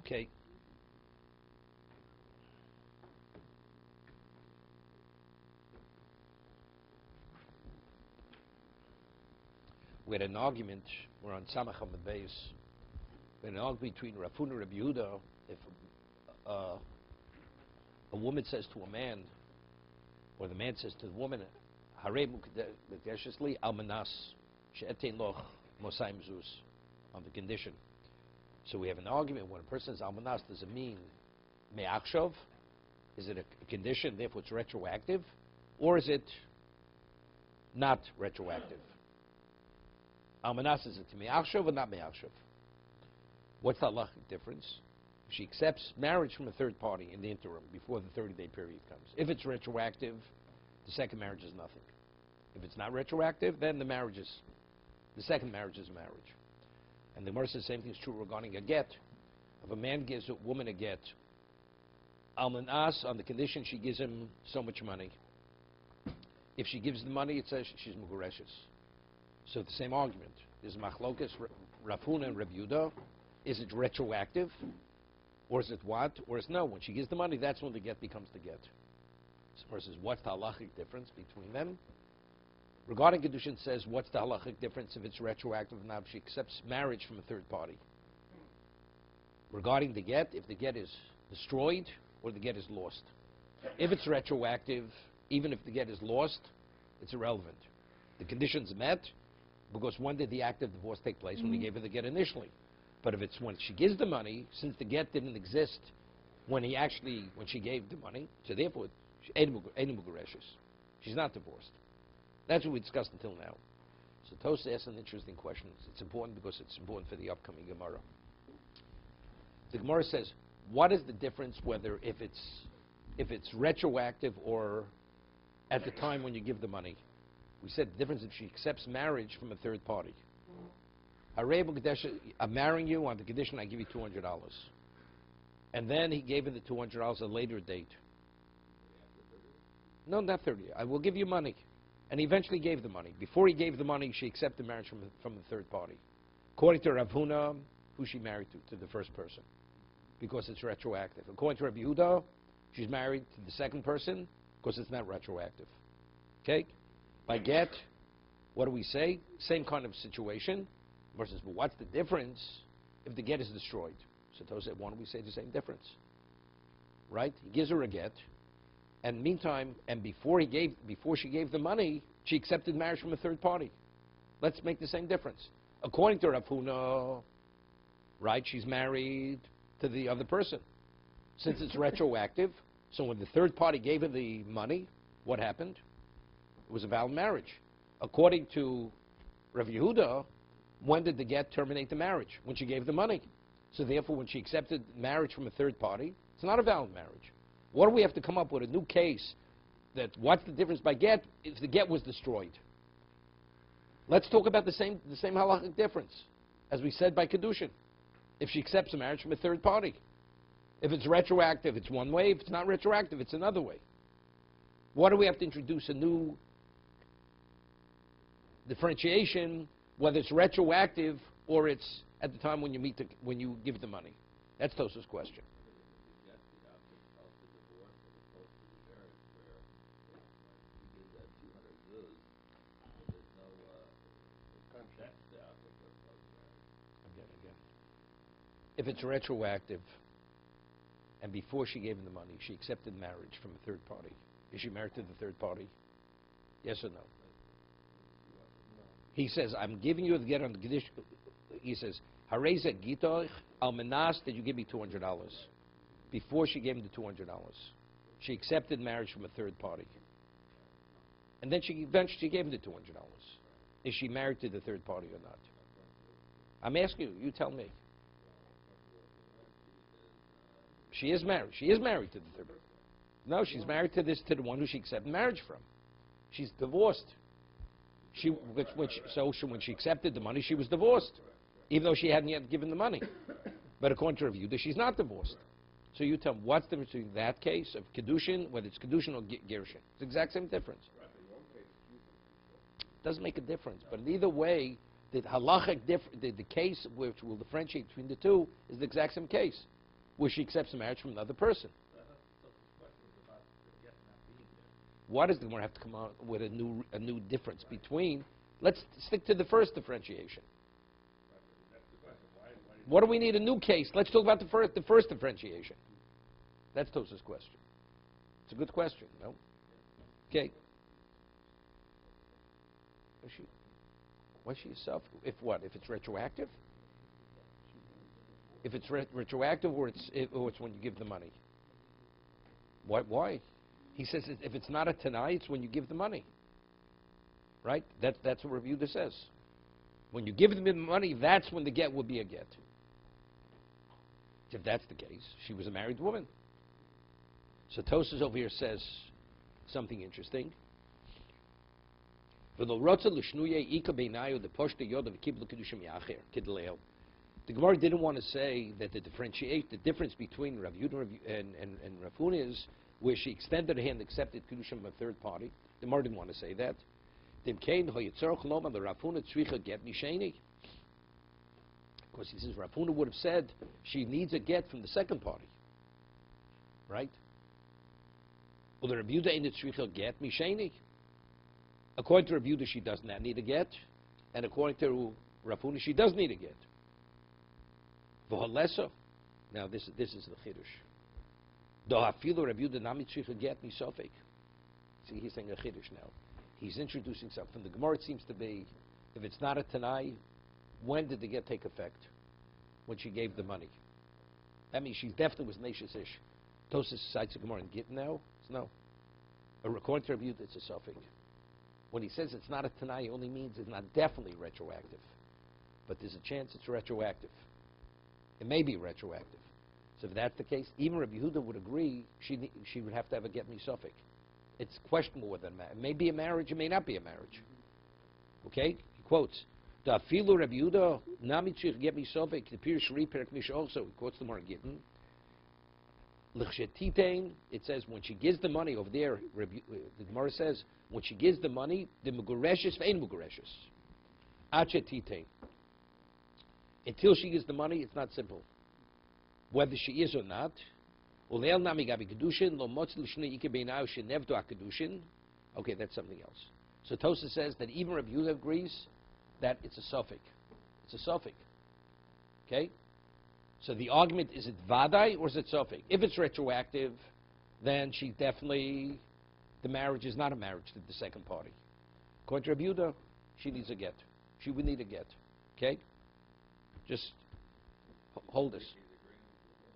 Okay. We had an argument, we're on Samach Hamad Beis. We had an argument between Rafun and Rabbi Yehuda. If a woman says to a man, or the man says to the woman, Harei mukdeshesli almanas she'etein loch mosai mezuz, on the condition. So we have an argument when a person says almanas, does it mean me'achshov? Is it a condition, therefore it's retroactive? Or is it not retroactive? Almanas, is it to me'achshov or not me'achshov? What's the halachic difference? She accepts marriage from a third party in the interim before the 30-day period comes. If it's retroactive, the second marriage is nothing. If it's not retroactive, then the second marriage is a marriage. And the Gemara says the same thing is true regarding a get. If a man gives a woman a get, almanas, on the condition she gives him so much money. If she gives the money, it says she's mugureshes. So the same argument. There's machlokas, Rafuna and Rabbi Yehuda. Is it retroactive? Or is it what? Or is no? When she gives the money, that's when the get becomes the get. So versus what's the halachic difference between them? Regarding kiddushin, says what's the halachic difference if it's retroactive or not? If she accepts marriage from a third party. Regarding the get, if the get is destroyed or the get is lost. If it's retroactive, even if the get is lost, it's irrelevant. The condition's met because when did the act of divorce take place? When he gave her the get initially. But if it's when she gives the money, since the get didn't exist when she gave the money, so therefore, she's not divorced. That's what we discussed until now. So Tosa asked an interesting question. It's important because it's important for the upcoming Gemara. The Gemara says, what is the difference whether if it's retroactive or at the time when you give the money? We said the difference if she accepts marriage from a third party. I'm marrying you on the condition I give you $200. And then he gave her the $200 at a later date. No, not 30. I will give you money. And he eventually gave the money. Before he gave the money, she accepted marriage from the third party. According to Rav Huna, who she married to the first person, because it's retroactive. According to Rabbi Yehuda, she's married to the second person because it's not retroactive. Okay? By get, what do we say? Same kind of situation. Versus, but what's the difference if the get is destroyed? So Tosa said, why don't we say the same difference? Right? He gives her a get, and meantime, and before she gave the money, she accepted marriage from a third party. Let's make the same difference. According to Rav Huna, right, she's married to the other person. Since it's retroactive, so when the third party gave her the money, what happened? It was a valid marriage. According to Rav Yehuda, when did the get terminate the marriage? When she gave the money. So therefore, when she accepted marriage from a third party, it's not a valid marriage. What do we have to come up with? A new case that what's the difference by get if the get was destroyed? Let's talk about the same halachic difference as we said by kiddushin. If she accepts a marriage from a third party. If it's retroactive, it's one way. If it's not retroactive, it's another way. Why do we have to introduce a new differentiation, whether it's retroactive or it's at the time when you give the money? That's Tosa's question. Again. If it's retroactive, and before she gave him the money, she accepted marriage from a third party, is she married to the third party? Yes or no? He says, I'm giving you the get on the condition. He says, Hareza gitoich almanas, did you give me $200? Before she gave him the $200, she accepted marriage from a third party. And then she eventually gave him the $200. Is she married to the third party or not? I'm asking you, you tell me. She is married. She is married to the third party. No, she's married to the one who she accepted marriage from. She's divorced. So when she accepted the money, she was divorced, even though she hadn't yet given the money. But according to Rav Yehuda, she's not divorced. So you tell me, what's the difference between that case of kiddushin, whether it's kiddushin or gerushin? It's the exact same difference. Doesn't make a difference. But either way, the halachic the case which will differentiate between the two is the exact same case. where she accepts a marriage from another person. Why does the Gemara have to come out with a new difference between? Let's stick to the first differentiation. What do we need a new case? Let's talk about the first differentiation. That's Tosa's question. It's a good question, no? Okay. Why is she yourself? If what? If it's retroactive? If it's retroactive, or it's when you give the money. Why? He says if it's not a tanai, it's when you give the money. Right? That's what Rav Yehuda says. When you give them the money, that's when the get will be a get. If that's the case, she was a married woman. So Tosas over here says something interesting. The Gemara didn't want to say that the difference between Rav Yehuda and Rav Huna is where she extended her hand and accepted kiddushin from a third party. The Gemara didn't want to say that. Because he says Rav Huna would have said she needs a get from the second party, right? Well, the Rav Yehuda ain't tzricha get misheni. According to Rav Yehuda, she does not need a get, and according to Rav Huna, she does need a get. V'halesa. Now this is the chiddush. Do hafilu Rav Yehuda nami tzricha get misofek. See, he's saying a chiddush now. He's introducing something. The Gemara, it seems to be, if it's not a tanai, when did the get take effect? When she gave the money. That means she definitely was Neshes Ish. Tosas cites the Gemara and Gittin now? No. According to Rabbi Yehuda, it's a suffix. When he says it's not a tanai, it only means it's not definitely retroactive. But there's a chance it's retroactive. It may be retroactive. So if that's the case, even Rabbi Yehuda would agree she would have to have a get me suffix. It's questionable whether it may be a marriage, it may not be a marriage. Okay? He quotes, Da filu Rabbi Yehuda nami tzrich get me suffix, the Pir Shri Perek Mish also. He quotes the Mar Gittin. L'chshetitein, it says when she gives the money over there, the Gemara says, when she gives the money, the mugureshes ve'ein mugureshes. Achetitein. Until she gives the money, it's not simple. Whether she is or not. Uleil nami gabi kiddushin lo motz l'shnei ike beinau shenevdu kiddushin. Okay, that's something else. So Tosa says that even Rabbi Yehuda agrees that it's a suffix. It's a suffix. Okay? So the argument, is it vadai or is it suffix? If it's retroactive, then she definitely, the marriage is not a marriage to the second party. According to Rabbi Yehuda, she needs a get. She would need a get. Okay? Just hold this.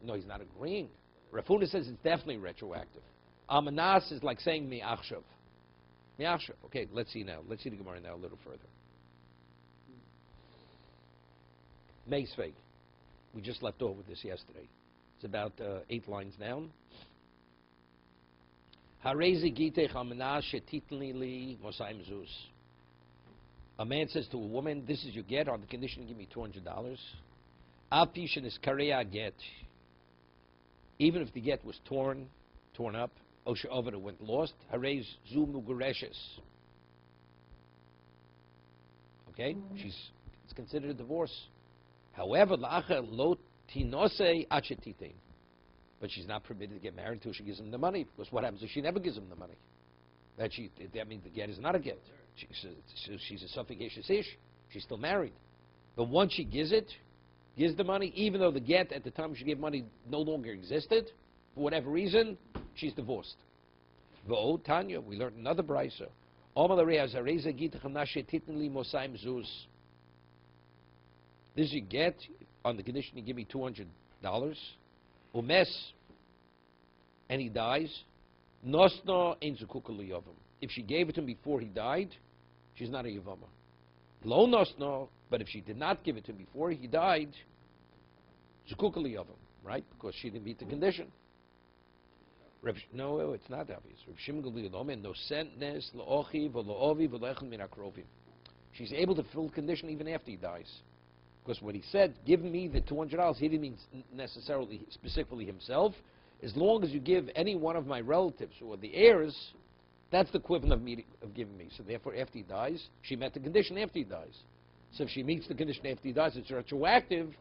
No, he's not agreeing. Rav Huna says it's definitely retroactive. Amanas is like saying mi'achshav. Mi'achshav. Okay, let's see now. Let's see the Gemara now a little further. Meisvei. We just left off with this yesterday. It's about 8 lines down. A man says to a woman, this is your get on the condition, give me $200. Alpishin is kareya get. Even if the get was torn up, Osha Ovada went lost, Harez Zu Mugureshes. Okay? It's considered a divorce. However, La'acha Lo Tinose Achetitein. But she's not permitted to get married until she gives him the money. Because what happens if she never gives him the money? That means the get is not a get. She's a suffocacious ish. She's still married. But once she gives the money, even though the get at the time she gave money no longer existed, for whatever reason, she's divorced. V'o Tanya, we learned another brayso. This you get on the condition you give me $200. Umes, and he dies. Nosno ein zukuk liyavim. If she gave it to him before he died, she's not a yavama. Lo nosno, but if she did not give it to him before he died, zukuk liyavim, right? Because she didn't meet the condition. No, it's not obvious. She's able to fulfill the condition even after he dies. Because when he said, give me the $200, he didn't mean necessarily, specifically himself. As long as you give any one of my relatives or the heirs, that's the equivalent of giving me. So therefore, after he dies, she met the condition after he dies. So if she meets the condition after he dies, it's retroactive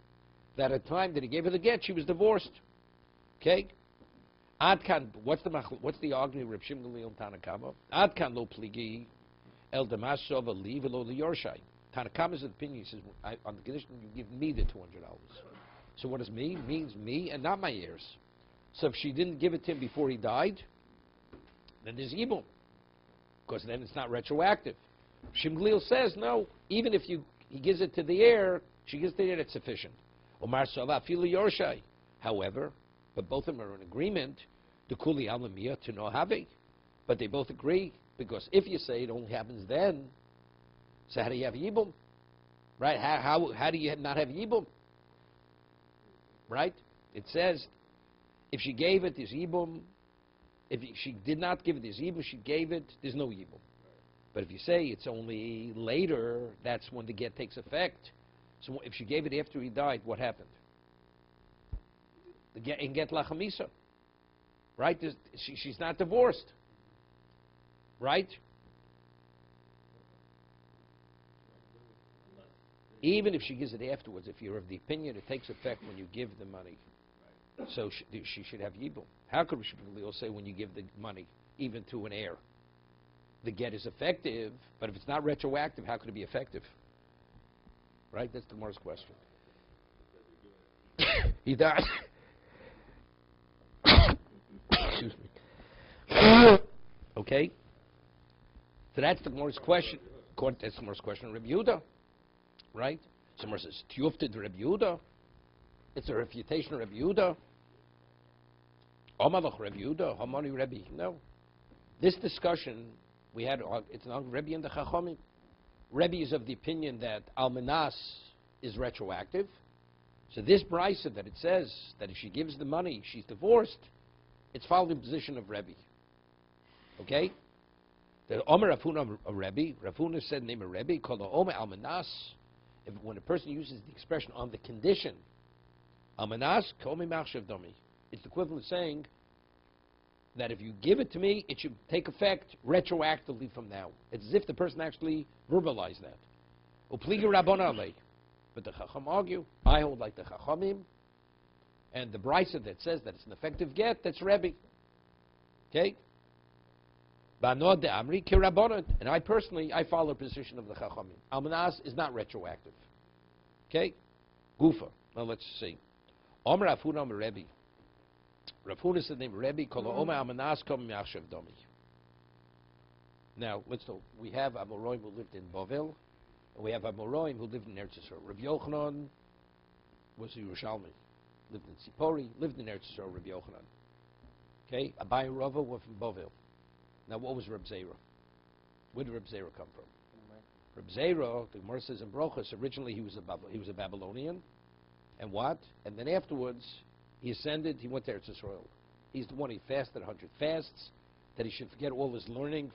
that at the time that he gave her the get, she was divorced. Okay? Adkan, what's the argument of Reb Shimon Gamliel and Tanakama? Adkan lo pligi el damasov ali velo liyorshai. Tanakama's opinion says, on the condition you give me the $200. So what does me? Means me and not my heirs. So if she didn't give it to him before he died, then there's ibum, because then it's not retroactive. Shimon says no. Even if he gives it to the heir, she gives it to the heir, that's sufficient. Omar Sava Filu Yorshai. However, but both of them are in agreement to Kuli Alamiyah to no Havi. But they both agree, because if you say it only happens then, so how do you have Yibum? Right? How do you not have Yibum? Right? It says, if she gave it, there's Yibum. If she did not give it, there's Yibum. She gave it, there's no Yibum. But if you say it's only later, that's when the get takes effect. So if she gave it after he died, what happened? The get in get lachamisa. Right? She's not divorced. Right? Even if she gives it afterwards, if you're of the opinion it takes effect when you give the money. So she should have yibum. How could Rishon say when you give the money, even to an heir, the get is effective, but if it's not retroactive, how could it be effective? Right? That's the Gemara's question. He died. Excuse me. Okay? So that's the Gemara's question. That's the Gemara's question. Rabbi Yehuda. Right? So Gemara says, Tiyufted Rabbi Yehuda. It's a refutation of Rabbi Yehuda. Omalach Rabbi Yehuda. Hamani Rabbi. No. This discussion, we had, it's an Rabbi and the Chachamim. Rabbi is of the opinion that Almanas is retroactive. So this brisa that it says that if she gives the money, she's divorced, it's following the position of Rabbi. Okay? The Omer Rafuna Rabbi, Rafuna said name of Rabbi, called the Omer Almanas. When a person uses the expression on the condition, Almanas, Komi Machshav Domi, it's the equivalent of saying that if you give it to me, it should take effect retroactively from now. It's as if the person actually verbalized that. Upliga Rabbana Alei. But the Chacham argue, I hold like the Chachamim, and the brisa that says that it's an effective get, that's Rebbe. Okay? Banod de Amri ki Rabbanan. And I personally, I follow the position of the Chachamim. Almanas is not retroactive. Okay? Gufa. Now let's see. Omer Rafuna Omer Rebbe. Rafuna is the name of Rebbe, called Omer Almanas Kom Machshav Domi. Now, let's know, we have Amoraim who lived in Bavel, and we have Amoraim who lived in Eretz Yisrael. Rabbi Yochanan was a Yerushalmi, lived in Sipori, lived in Eretz Yisrael, Rabbi Yochanan. Okay? Abai and Rava were from Bavel. Now, what was Reb Zera? Where did Reb Zera come from? Reb Zera, the Gemara says in Brochus, originally he was a Babylonian, and what? And then afterwards, he ascended, he went to Eretz Yisrael. He's the one, he fasted 100 fasts, that he should forget all his learning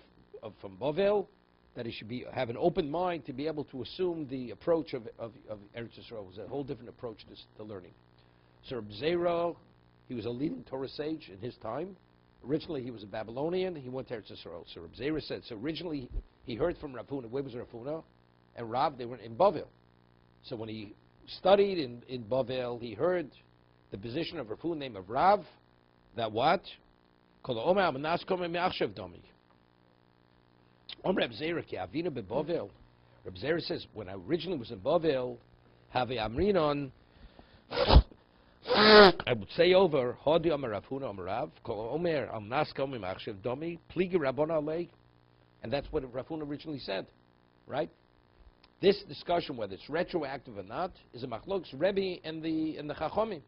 from Bavel, that he should have an open mind to be able to assume the approach of Eretz Yisrael. It was a whole different approach to learning. So Reb Zera, he was a leading Torah sage in his time. Originally he was a Babylonian, he went to Eretz Yisrael. So Reb Zera said, so originally he heard from Rav Huna. Where was Rav Huna? And Rav, they were in Bavel. So when he studied in Bavel, he heard the position of Rav Huna, name of Rav, that what? Kol Omer Almanas Kom Machshav Domi. Reb Zera ki Avina beBavel. Reb Zera says, when I originally was in Bavel, have Amrinon, I would say over Hodi Omer Rav Huna Omer Rav, Kol Omer Almanas Kom Machshav Domi, Pligi Rabbana Alei, and that's what Rav Huna originally said, right? This discussion, whether it's retroactive or not, is a machlokes Rebbe and the Chachamim.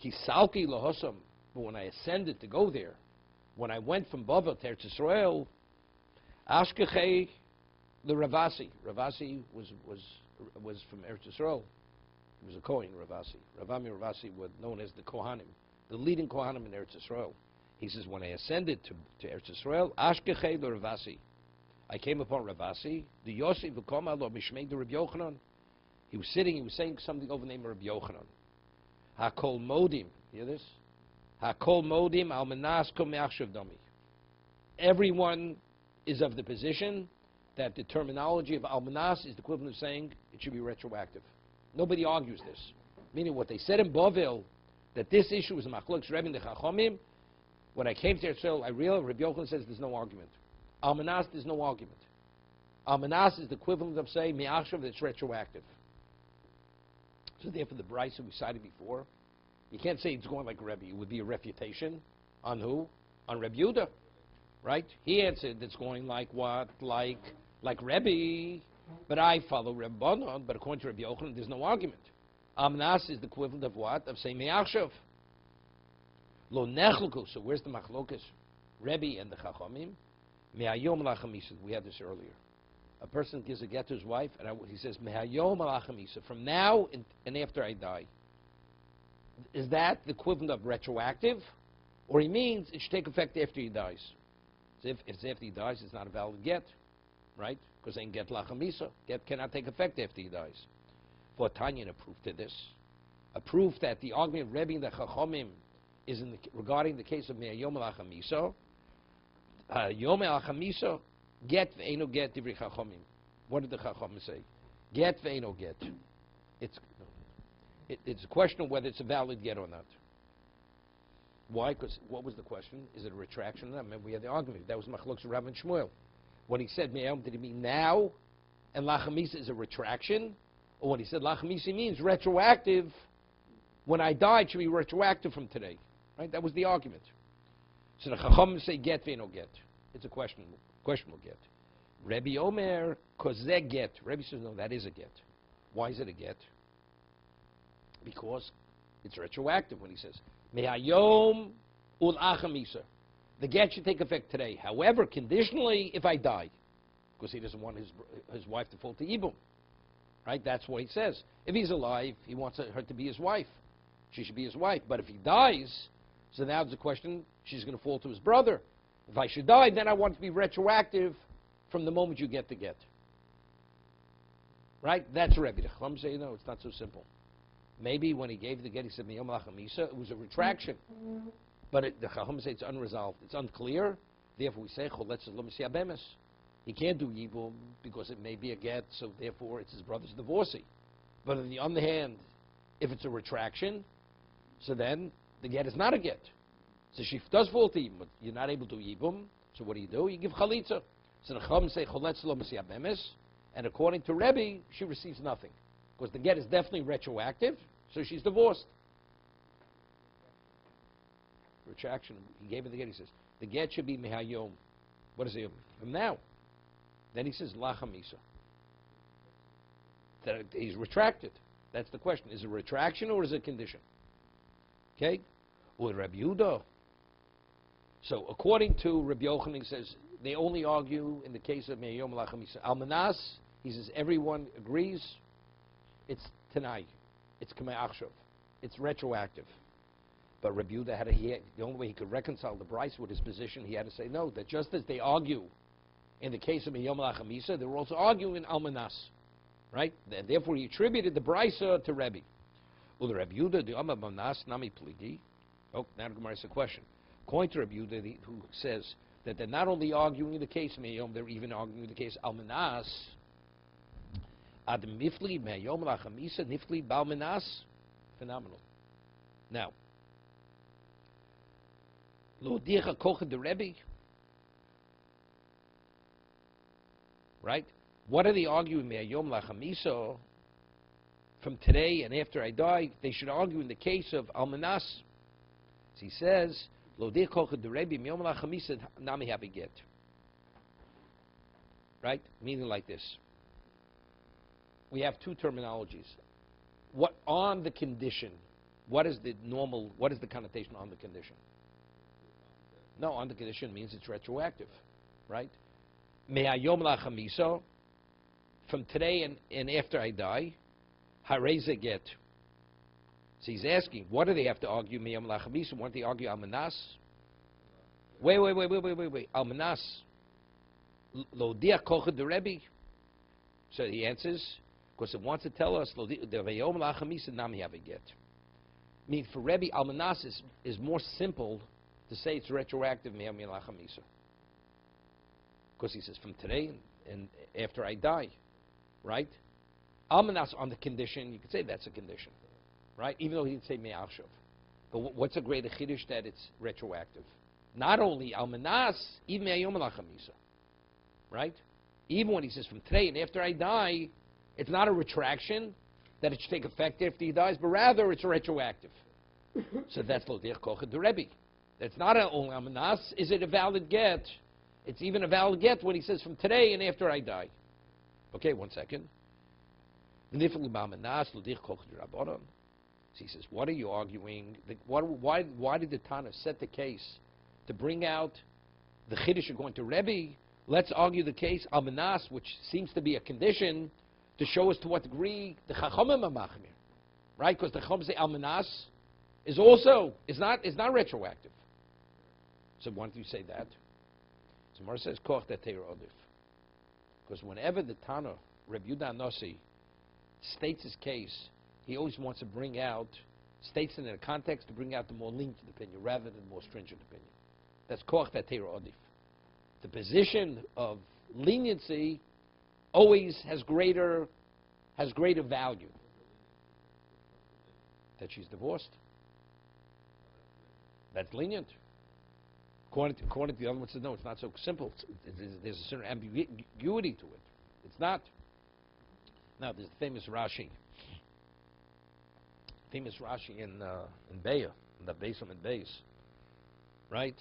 Ki salki lahosam, but when I ascended to go there, when I went from Bavel to Eretz Yisrael, Ashkechei the Ravasi. Ravasi was from Eretz Yisrael. He was a Kohen, Ravasi. Ravami Ravasi were known as the Kohanim, the leading Kohanim in Eretz Yisrael. He says, when I ascended to Eretz Yisrael, Ashkechei the Ravasi. I came upon Ravasi, the Yosef v'koma lo mishmei the Rabbi Yochanan. He was sitting, he was saying something over the name of Rabbi Yochanan. Hakol modim, you hear this? Hakol modim almanas kom machshav domi. Everyone is of the position that the terminology of almanas is the equivalent of saying it should be retroactive. Nobody argues this. Meaning what they said in Bavel that this issue is machlokes Rebbe and the Chachomim. When I came to Israel, I realized Rabbi Yochanan says there's no argument. Almanas, there's no argument. Almanas is the equivalent of saying Me'achshav, that's retroactive. So therefore, the brisa we cited before, you can't say it's going like Rebbe. It would be a refutation on who? On Rebbe Yehuda, right? He answered it's going like what? Like Rebbe, but I follow Rebbe Bonon, but according to Rabbi Yochanan, there's no argument. Almanas is the equivalent of what? Of saying Me'achshav. Lo nechluku. So where's the machlokas? Rebbe and the Chachamim. Me'ayom lachamisa. We had this earlier. A person gives a get to his wife, and he says, Me'ayom lachamisa. From now and after I die. Is that the equivalent of retroactive? Or he means it should take effect after he dies. So if it's after he dies, it's not a valid get. Right? Because then get lachamisa. Get cannot take effect after he dies. For Tanya, a proof to this. A proof that the argument of Rebbe and the Chachamim is regarding the case of Me'ayom lachamisa. Yom al-Chamisa, get ve'eno get divri Chachamim. What did the Chachamim say? Get ve'eno get. It's a question of whether it's a valid get or not. Why? Because what was the question? Is it a retraction or not? Remember, we had the argument. That was Machlokes Rav and Shmuel. When he said Me'ayom, did he mean now? And lachamisa is a retraction? Or when he said lachamisa means retroactive, when I die, it should be retroactive from today. Right? That was the argument. So the Chacham say get ve'eno get. It's a questionable get. Rebbe Omer kozeh get. Rebbe says no, that is a get. Why is it a get? Because it's retroactive when he says me'ayom ul achamisa. The get should take effect today. However, conditionally, if I die, because he doesn't want his wife to fall to Ibum. Right? That's what he says. If he's alive, he wants her to be his wife. She should be his wife. But if he dies, so now there's a question, she's going to fall to his brother. If I should die, then I want it to be retroactive from the moment you get the get. Right? That's Rebbe. The Chacham say, no, it's not so simple. Maybe when he gave the get, he said, Miyom lachamisa, it was a retraction. But the Chacham say it's unresolved. It's unclear. Therefore, we say, choletz lo misiya bemes. He can't do Yibum because it may be a get, so therefore it's his brother's divorcee. But on the other hand, if it's a retraction, so then the get is not a get. So she does fall to Yibum, but you're not able to do Yibum, so what do? You give Chalitza. So the Chacham say, choletz lo misiya bemes, and according to Rebbe, she receives nothing. Because the get is definitely retroactive, so she's divorced. Retraction. He gave her the get. He says, the get should be mehayom. What is it? From now. Then he says, lachamisa. That he's retracted. That's the question. Is it a retraction or is it a condition? Okay? Or Rabbi Yehuda. So according to Rabbi Yochanan, he says, they only argue in the case of mehayom lachamisa. Almanas, he says, everyone agrees. It's Tanai. It's Kamei Achshav. It's retroactive. But Rabbi Yehuda the only way he could reconcile the Bryce with his position, he had to say no, that just as they argue in the case of Yom Lachamisa, they were also arguing in Almanas. Right? And therefore he attributed the Bryce to Rebbe. Well, the Rabbi Yehuda, the Almanas Nami Pligi. Oh, now the Gemara is a question. According to Rabbi Yehuda, who says that they're not only arguing in the case of Yom, they're even arguing in the case of Almanas. Ad mifli me'yom lachamisa nifli balmenas. Phenomenal. Now, lo dicha kocha de Rebbe. Right? What are they arguing me'yom lachamisa? From today and after I die, they should argue in the case of almanas. So he says, lo dicha kocha de Rebbe me'yom lachamisa nami happy get. Right? Meaning like this. We have two terminologies. What on the condition? What is the connotation on the condition? No, on the condition means it's retroactive, right? Me'ayom lachamisa, from today and after I die, hareza get. So he's asking, what do they have to argue? Me'ayom lachamisa, why don't they argue almanas? Wait. Almanas. Lo dia kocha de Rebbe. So he answers, because it wants to tell us the Vayom lachamisa nami have a get. I mean, for Rebbe, almanas is more simple to say it's retroactive me'yom lachamisa. Because he says from today and after I die, right? Almanas on the condition, you could say that's a condition, right? Even though he didn't say me'achshav. But what's a greater chiddush that it's retroactive? Not only almanas, even me'ayom lachamisa, right? Even when he says from today and after I die, it's not a retraction that it should take effect after he dies, but rather it's retroactive. So that's lo derech kochad Rebbe. It's not only almanas. Is it a valid get? It's even a valid get when he says from today and after I die. Okay, 1 second. So he says, what are you arguing? Why did the Tana set the case to bring out the chiddush going to Rebbe? Let's argue the case almanas, which seems to be a condition, to show us to what degree the chachamim are machmir, right? Because the chacham say almanas is not retroactive. So why don't you say that? So Gemara says koch that teir odif, because whenever the Tana Reb Yudah Nasi states his case, he always wants to states it in a context to bring out the more lenient opinion rather than the more stringent opinion. That's koch that teir odif. The position of leniency always has greater value. That she's divorced. That's lenient. According to the other one, says no, it's not so simple. There's a certain ambiguity to it. It's not. Now, there's the famous Rashi. Famous Rashi in Beya, in the Beis and Beis, right?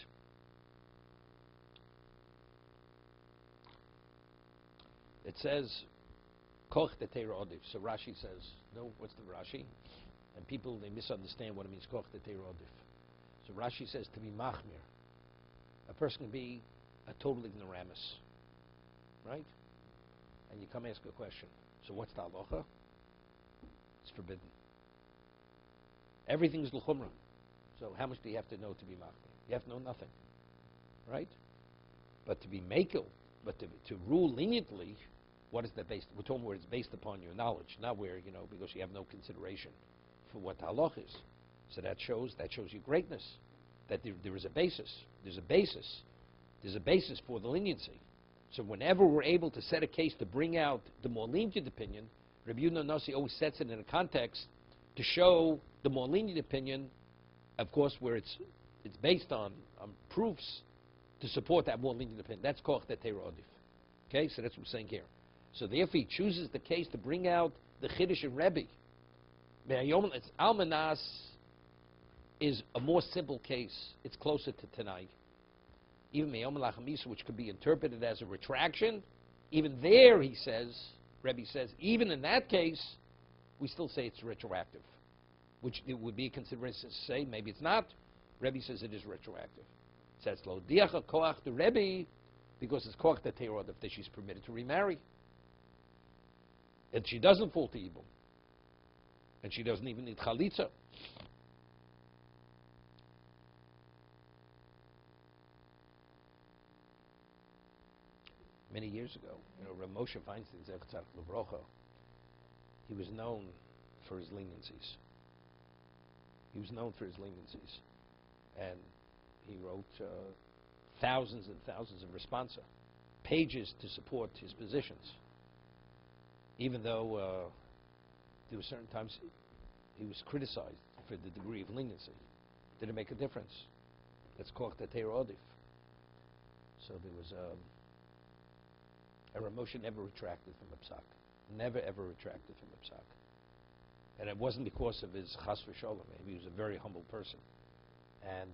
It says, Koch de Teira Odif. So Rashi says, no, what's the Rashi? And people, they misunderstand what it means, Koch de Teira Odif. So Rashi says, to be machmir. A person can be a total ignoramus, right? And you come ask a question. So what's the halacha? It's forbidden. Everything is l'chumra. So how much do you have to know to be machmir? You have to know nothing, right? But to be makel, but to rule leniently, what is that based? We're talking where it's based upon your knowledge, not where, because you have no consideration for what the halach is. So that shows your greatness, that there is a basis. There's a basis for the leniency. So whenever we're able to set a case to bring out the more lenient opinion, Rabbi Yudah Nasi always sets it in a context to show the more lenient opinion, of course, where it's based on proofs to support that more lenient opinion. That's koch that teira odif. Okay, so that's what we're saying here. So therefore, he chooses the case to bring out the chiddush in Rebbe. It's almanas is a more simple case. It's closer to tonight. Even me'yom lachamisa, which could be interpreted as a retraction, even there, he says, Rebbe says, even in that case, we still say it's retroactive, which it would be a consideration to say maybe it's not. Rebbe says it is retroactive. Says lo diacha koach to Rebbe, because it's koach that teirod if she's permitted to remarry, and she doesn't fall to evil, and she doesn't even need chalitza. Many years ago, Rav Moshe Feinstein, Zech Tzaddik L'Brocha, he was known for his leniencies. And he wrote thousands and thousands of responsa, pages to support his positions. Even though there were certain times he was criticized for the degree of leniency. Did it make a difference? That's koch teira odif. So there was Rav Moshe never retracted from the psak. Never ever retracted from the psak. And it wasn't because of his chas v'sholom. He was a very humble person. And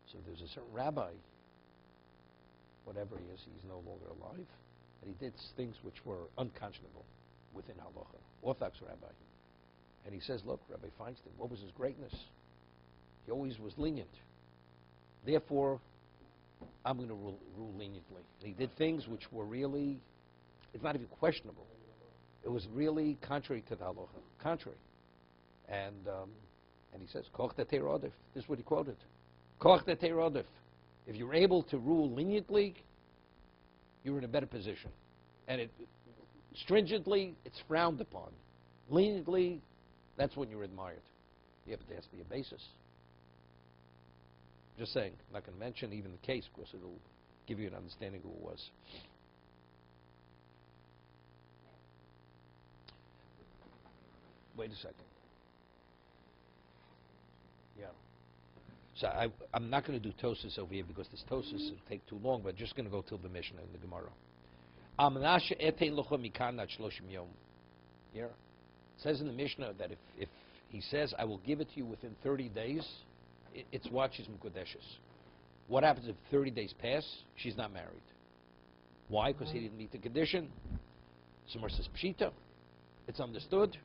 so there's a certain rabbi, whatever he is, he's no longer alive, and he did things which were unconscionable within halacha, Orthodox rabbi. And he says, look, Rabbi Feinstein, what was his greatness? He always was lenient. Therefore, I'm going to rule leniently. And he did things which were really, it's not even questionable. It was really contrary to the halacha, contrary. And he says, koch teira odif. This is what he quoted. Koch teira odif. If you're able to rule leniently, you're in a better position. And stringently, it's frowned upon. Leniently, that's when you're admired. Yeah, but there has to be a basis. Just saying, I'm not going to mention even the case because it'll give you an understanding of who it was. Wait a second. Yeah. So I'm not going to do Tosis over here because this Tosis will take too long, but just going to go till the Mishnah in the Gemara. Yeah. It says in the Mishnah that if he says, I will give it to you within 30 days, it's what she's Mukudeshes. What happens if 30 days pass? She's not married. Why? Because he didn't meet the condition. Somewhere says Pshita. It's understood.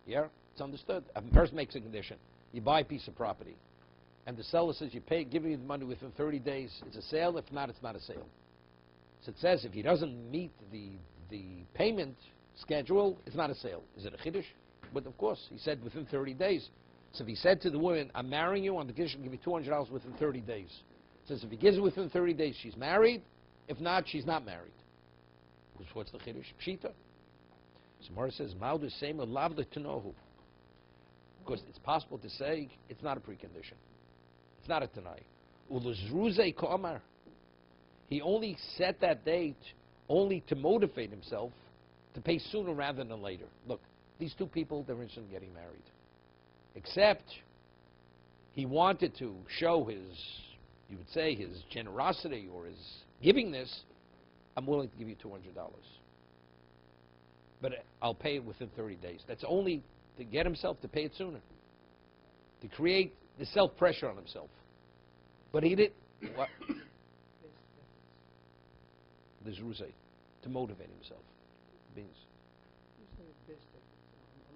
Yeah, it's understood. A person makes a condition. You buy a piece of property, and the seller says you pay, give me the money within 30 days. It's a sale. If not, it's not a sale. So it says if he doesn't meet the payment schedule, it's not a sale. Is it a chiddush? But of course, he said within 30 days. So if he said to the woman, I'm marrying you on the condition, give me $200 within 30 days. It says if he gives it within 30 days, she's married. If not, she's not married. What's the chiddush? Pshita. So Gemara says, Maudu sema lavda tanohu. Because it's possible to say it's not a precondition. It's not a tanai. Ulazruze ka'amar. He only set that date only to motivate himself to pay sooner rather than later. Look, these two people, they're interested in getting married. Except he wanted to show his, you would say, his generosity or his givingness. I'm willing to give you $200. But I'll pay it within 30 days. That's only to get himself to pay it sooner. To create the self-pressure on himself. But he did what? There's Ruse. To motivate himself. Means. I'm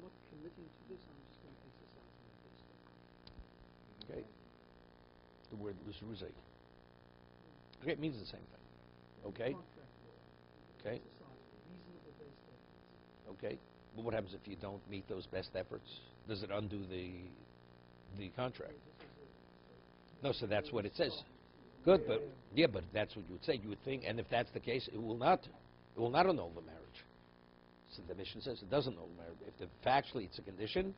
not committing to this, I'm just going to exercise my best. Okay. The word Ruse. Okay, it means the same thing. Okay. Okay. Okay. But what happens if you don't meet those best efforts? Does it undo the contract? No, so that's what it says. Good, but yeah, but that's what you would say. You would think, and if that's the case, it will not annul the marriage. So the Mishnah says it doesn't annul the marriage. If factually it's a condition,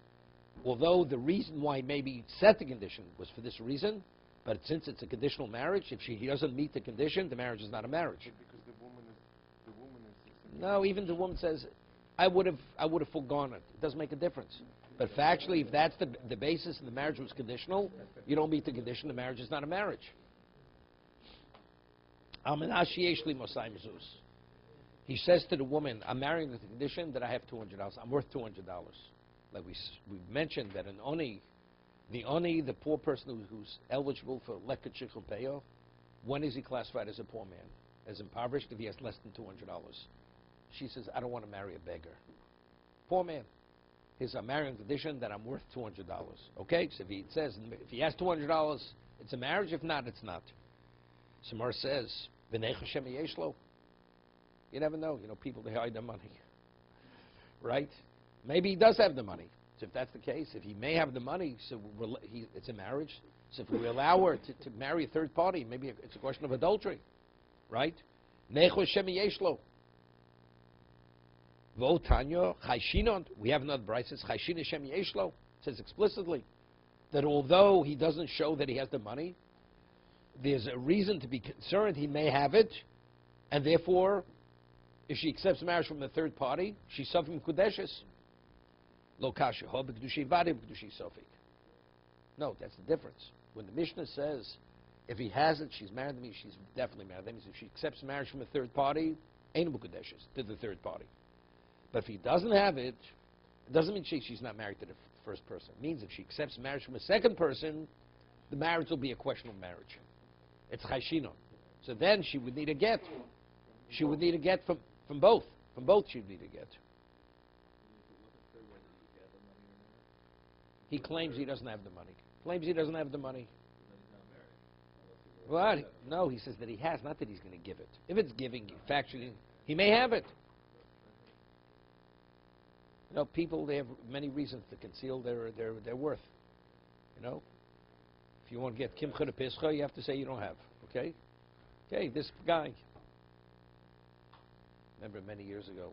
although the reason why maybe he set the condition was for this reason, but since it's a conditional marriage, if he doesn't meet the condition, the marriage is not a marriage. Because the woman is. No, even the woman says, I would have foregone it. It doesn't make a difference. But factually, if that's the basis and the marriage was conditional, you don't meet the condition, the marriage is not a marriage. He says to the woman, I'm marrying with the condition that I have $200. I'm worth $200. Like we mentioned that an oni, the poor person who's eligible for leket shechupeo, when is he classified as a poor man? As impoverished if he has less than $200. She says, I don't want to marry a beggar. Poor man. I'm marrying a condition that I'm worth $200. Okay? So if he has $200, it's a marriage. If not, it's not. Samar says, you never know. People, they hide their money. Right? Maybe he does have the money. So if that's the case, if he may have the money, so it's a marriage. So if we allow her to marry a third party, maybe it's a question of adultery. Right? We have another bride says says explicitly that although he doesn't show that he has the money, there's a reason to be concerned he may have it, and therefore, if she accepts marriage from a third party, she's suffering kudeshes. No, that's the difference. When the Mishnah says, if he has it, she's married to me, she's definitely married. That means if she accepts marriage from a third party, ain't kudeshes to the third party. But if he doesn't have it, it doesn't mean she's not married to the first person. It means if she accepts marriage from a second person, the marriage will be a questionable marriage. It's chayshinon. So then she would need a get. She would need a get from both. From both she would need a get. He claims he doesn't have the money. Claims he doesn't have the money. Well, no, he says that he has, not that he's going to give it. If it's giving, factually, he may have it. People, they have many reasons to conceal their worth. If you want to get kimcha to pischa, you have to say you don't have. Okay? Okay, this guy. Remember many years ago,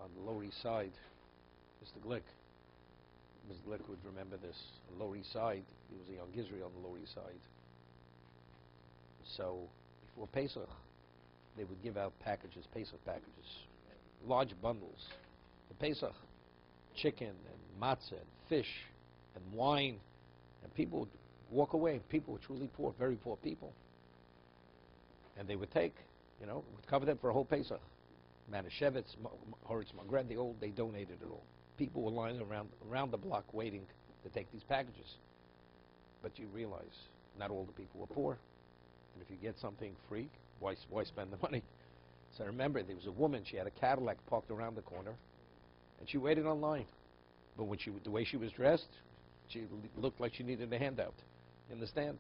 on the Lower East Side, Mr. Glick would remember this. On the Lower East Side, he was a young Israel on the Lower East Side. So, before Pesach, they would give out packages, Pesach packages. Large bundles. The Pesach, chicken and matzah and fish and wine, and people would walk away. People were truly poor, very poor people. And they would take, would cover them for a whole Pesach. Manischewitz, Horitz Magred, they donated it all. People were lying around the block waiting to take these packages. But you realize not all the people were poor. And if you get something free, why spend the money? So I remember there was a woman, she had a Cadillac parked around the corner, and she waited online. But the way she was dressed, she looked like she needed a handout. You understand?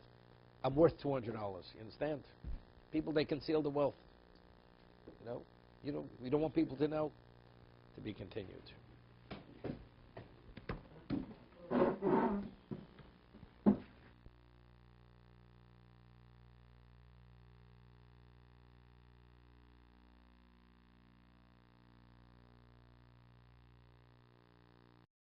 I'm worth $200. You understand? People, they conceal the wealth. We don't want people to know. To be continued.